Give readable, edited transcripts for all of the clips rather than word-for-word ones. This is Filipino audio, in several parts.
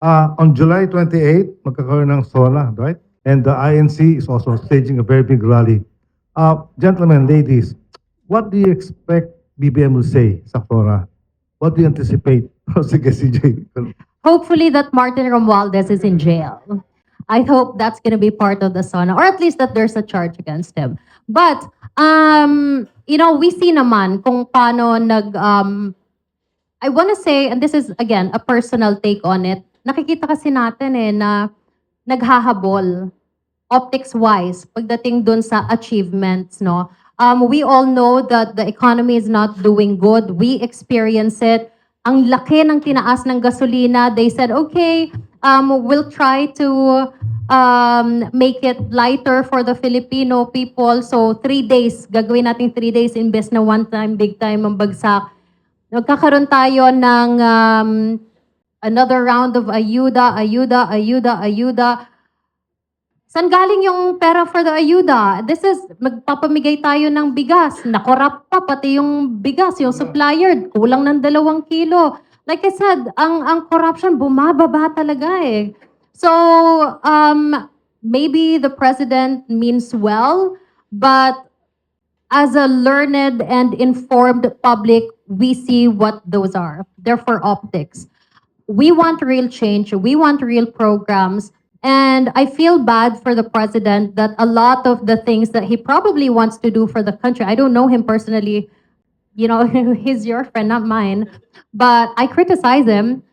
On July 28, magkakaroon ng SONA, right? And the INC is also staging a very big rally. Gentlemen, ladies, what do you expect BBM will say sa SONA? What do you anticipate? Sige, CJ. Hopefully that Martin Romualdez is in jail. I hope that's going to be part of the SONA, or at least that there's a charge against him. But, we see naman kung paano I want to say, and this is again, a personal take on it, nakikita kasi natin na naghahabol optics-wise pagdating dun sa achievements, no? We all know that the economy is not doing good. We experience it. Ang laki ng tinaas ng gasolina. They said, okay, we'll try to make it lighter for the Filipino people. So 3 days, gagawin natin 3 days imbes na one time, big time ang bagsak. Nagkakaroon tayo ng another round of ayuda. Saan galing yung pera for the ayuda? This is, magpapamigay tayo ng bigas. Nakorap pa, pati yung bigas, yung supplier, kulang ng 2 kilo. Like I said, ang corruption bumababa talaga eh. So, maybe the president means well, but as a learned and informed public, we see what those are. They're for optics. We want real change. We want real programs. And I feel bad for the president that a lot of the things that he probably wants to do for the country, I don't know him personally, he's your friend, not mine, but I criticize him.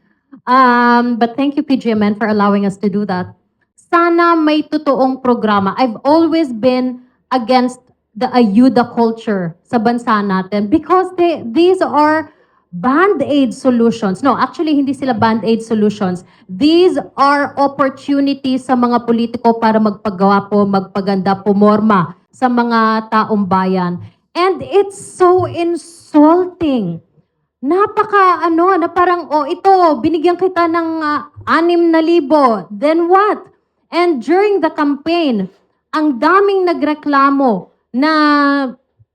But thank you, PGMN, for allowing us to do that. Sana may totoong programa. I've always been against the ayuda culture sa bansa natin because these are band-aid solutions. No, actually, hindi sila band-aid solutions. These are opportunities sa mga politiko para magpagawa po, magpaganda, pumorma sa mga taong bayan. And it's so insulting. Na parang, ito, binigyan kita ng 6,000. Then what? And during the campaign, ang daming nagreklamo na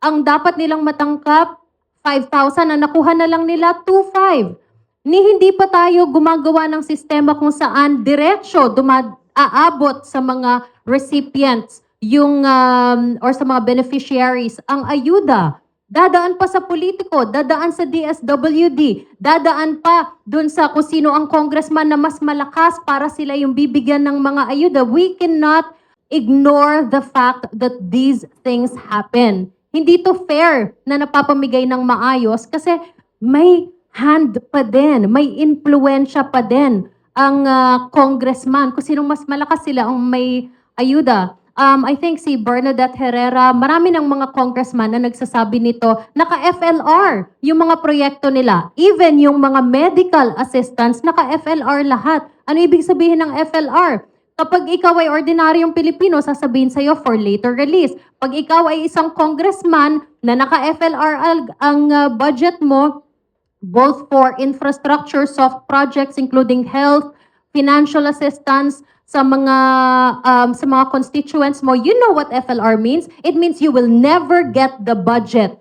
ang dapat nilang matangkap, 5,000, ang nakuha na lang nila, 2,500. Hindi pa tayo gumagawa ng sistema kung saan diretsyo aabot sa mga recipients yung, or sa mga beneficiaries ang ayuda. Dadaan pa sa politiko, dadaan sa DSWD, dadaan pa dun sa kung sino ang congressman na mas malakas para sila yung bibigyan ng mga ayuda. We cannot ignore the fact that these things happen. Hindi to fair na napapamigay ng maayos kasi may hand pa din, may impluensya pa din ang congressman. Kung sinong mas malakas sila ang may ayuda. I think si Bernadette Herrera, marami ng mga congressman na nagsasabi nito, naka-FLR yung mga proyekto nila. Even yung mga medical assistants, naka-FLR lahat. Ano ibig sabihin ng FLR? Kapag ikaw ay ordinaryong Pilipino, sasabihin sa'yo for later release. Pag ikaw ay isang congressman na naka-FLR ang budget mo, both for infrastructure, soft projects, including health, financial assistance, sa mga constituents mo, you know what FLR means? It means you will never get the budget.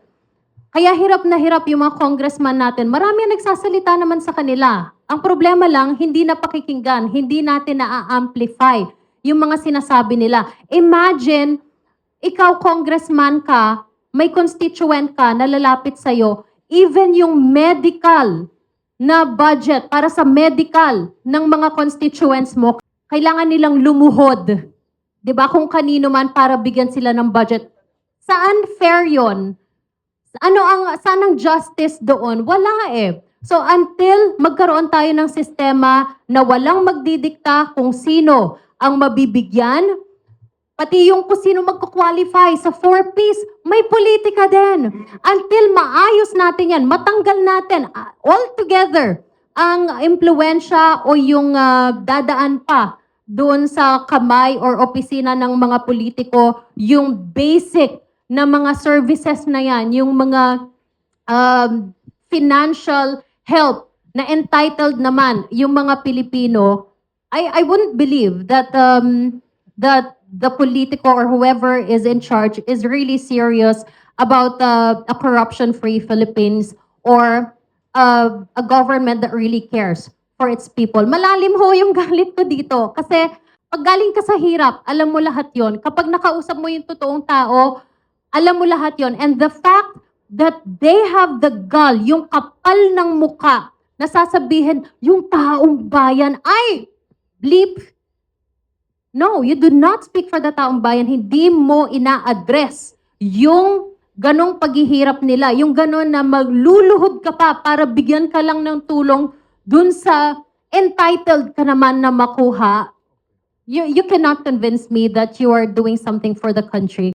Kaya hirap na hirap yung mga congressman natin. Marami ang nagsasalita naman sa kanila. Ang problema lang, hindi na pakikinggan, hindi natin na-amplify yung mga sinasabi nila. Imagine, ikaw congressman ka, may constituent ka na lalapit sa'yo, even yung medical na budget para sa medical ng mga constituents mo, kailangan nilang lumuhod. 'Di ba? Kung kanino man para bigyan sila ng budget. Saan fair 'yon? Saan ang justice doon? Wala eh. So until magkaroon tayo ng sistema na walang magdidikta kung sino ang mabibigyan, pati yung kung sino magkukwalify sa 4Ps, may politika din. Until maayos natin yan, matanggal natin altogether ang impluensya o yung dadaan pa doon sa kamay or opisina ng mga politiko, yung basic na mga services na yan, yung mga financial help na entitled naman yung mga Pilipino, I wouldn't believe that that the politico or whoever is in charge is really serious about a corruption-free Philippines or a government that really cares for its people. Malalim ho yung galit ko dito. Kasi pag galing ka sa hirap, alam mo lahat yon. Kapag nakausap mo yung totoong tao, alam mo lahat yon. And the fact that they have the gall, yung kapal ng muka, na sasabihin, yung taong bayan, ay, bleep. No, you do not speak for the taong bayan. Hindi mo ina-address yung ganong paghihirap nila. Yung ganon na magluluhod ka pa para bigyan ka lang ng tulong dun sa entitled ka naman na makuha. You cannot convince me that you are doing something for the country